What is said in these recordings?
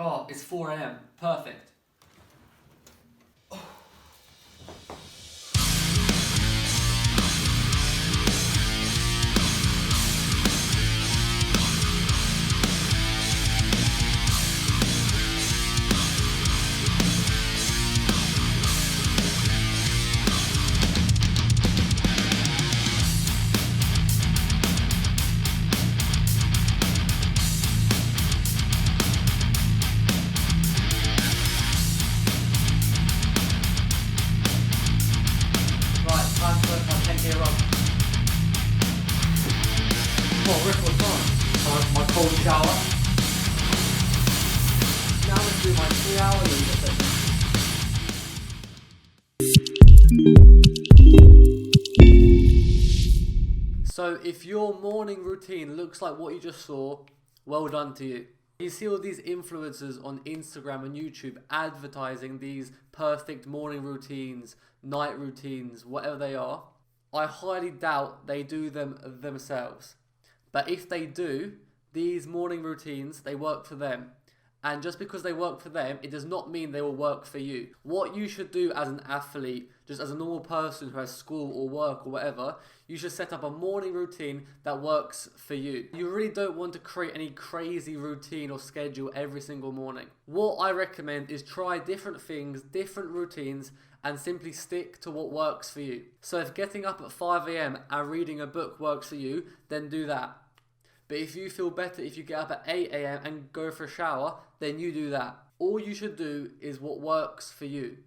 Oh, it's 4 a.m. Perfect. Record time. My cold shower. Now let's do my 3-hour leader session. So if your morning routine looks like what you just saw, well done to you. You see all these influencers on Instagram and YouTube advertising these perfect morning routines, night routines, whatever they are. I highly doubt they do them themselves. But if they do, these morning routines, they work for them. And just because they work for them, it does not mean they will work for you. What you should do as an athlete, just as a normal person who has school or work or whatever, you should set up a morning routine that works for you. You really don't want to create any crazy routine or schedule every single morning. What I recommend is try different things, different routines, and simply stick to what works for you. So if getting up at 5 a.m. and reading a book works for you, then do that. But if you feel better if you get up at 8 a.m. and go for a shower, then you do that. All you should do is what works for you.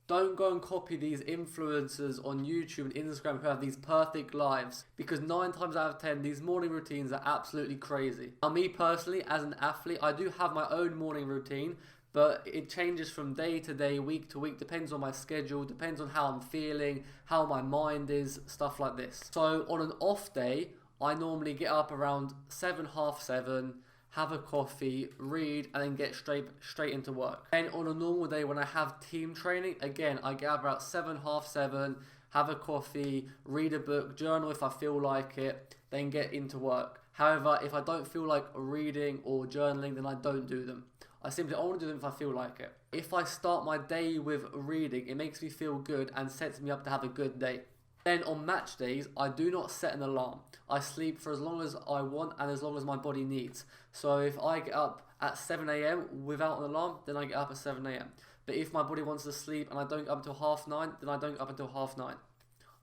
Don't go and copy these influencers on YouTube and Instagram who have these perfect lives, because 9 times out of 10, these morning routines are absolutely crazy. Now, me personally, as an athlete, I do have my own morning routine, but it changes from day to day, week to week, depends on my schedule, depends on how I'm feeling, how my mind is, stuff like this. So on an off day, I normally get up around 7, half 7, have a coffee, read, and then get straight into work. And on a normal day when I have team training, again, I get up about 7, half 7, have a coffee, read a book, journal if I feel like it, then get into work. However, if I don't feel like reading or journaling, then I don't do them. I simply only do them if I feel like it. If I start my day with reading, it makes me feel good and sets me up to have a good day. Then on match days, I do not set an alarm. I sleep for as long as I want and as long as my body needs. So if I get up at 7 a.m. without an alarm, then I get up at 7 a.m. But if my body wants to sleep and I don't get up until 9:30, then I don't get up until 9:30.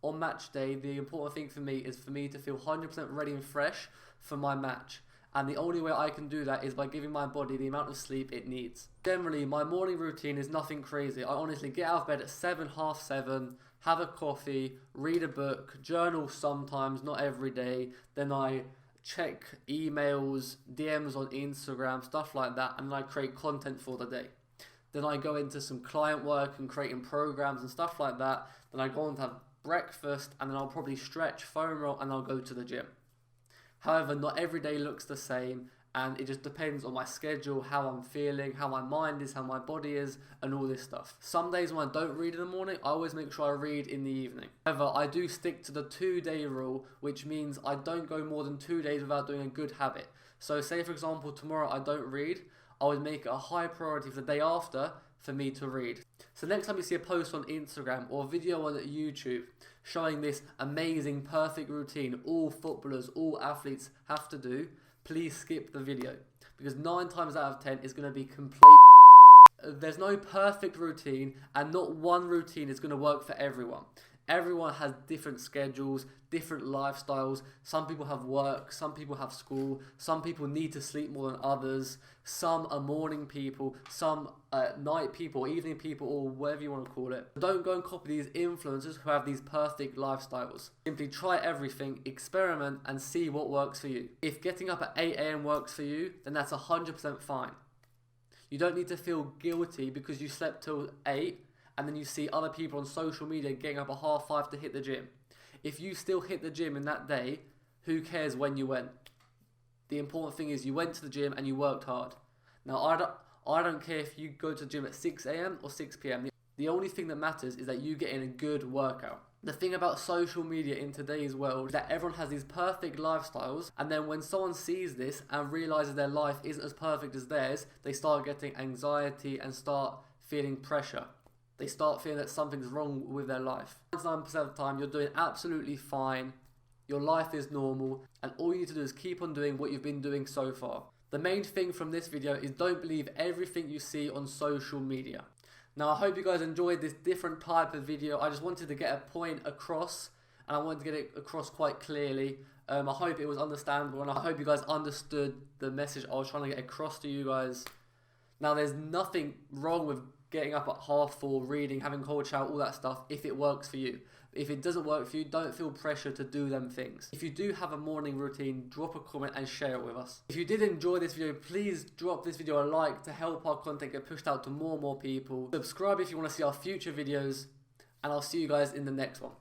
On match day, the important thing for me is for me to feel 100% ready and fresh for my match. And the only way I can do that is by giving my body the amount of sleep it needs. Generally, my morning routine is nothing crazy. I honestly get out of bed at 7, half 7, have a coffee, read a book, journal sometimes, not every day. Then I check emails, DMs on Instagram, stuff like that, and then I create content for the day. Then I go into some client work and creating programs and stuff like that. Then I go on to have breakfast, and then I'll probably stretch, foam roll, and I'll go to the gym. However, not every day looks the same, and it just depends on my schedule, how I'm feeling, how my mind is, how my body is, and all this stuff. Some days when I don't read in the morning, I always make sure I read in the evening. However, I do stick to the 2-day rule, which means I don't go more than 2 days without doing a good habit. So say for example, tomorrow I don't read, I would make it a high priority for the day after for me to read. So next time you see a post on Instagram or a video on YouTube showing this amazing, perfect routine all footballers, all athletes have to do, please skip the video, because 9 times out of 10 is going to be complete. There's no perfect routine, and not one routine is going to work for everyone. Everyone has different schedules, different lifestyles. Some people have work, some people have school, some people need to sleep more than others. Some are morning people, some night people, evening people, or whatever you want to call it. Don't go and copy these influencers who have these perfect lifestyles. Simply try everything, experiment, and see what works for you. If getting up at 8 a.m. works for you, then that's 100% fine. You don't need to feel guilty because you slept till 8 and then you see other people on social media getting up at 4:30 to hit the gym. If you still hit the gym in that day, who cares when you went? The important thing is you went to the gym and you worked hard. Now, I don't care if you go to the gym at 6 a.m. or 6 p.m. The only thing that matters is that you get in a good workout. The thing about social media in today's world is that everyone has these perfect lifestyles, and then when someone sees this and realizes their life isn't as perfect as theirs, they start getting anxiety and start feeling pressure. They start feeling that something's wrong with their life. 99% of the time, you're doing absolutely fine. Your life is normal, and all you need to do is keep on doing what you've been doing so far. The main thing from this video is don't believe everything you see on social media. Now, I hope you guys enjoyed this different type of video. I just wanted to get a point across, and I wanted to get it across quite clearly. I hope it was understandable, and I hope you guys understood the message I was trying to get across to you guys. Now, there's nothing wrong with getting up at 4:30, reading, having cold shower, all that stuff, if it works for you. If it doesn't work for you, don't feel pressure to do them things. If you do have a morning routine, drop a comment and share it with us. If you did enjoy this video, please drop this video a like to help our content get pushed out to more and more people. Subscribe if you want to see our future videos, and I'll see you guys in the next one.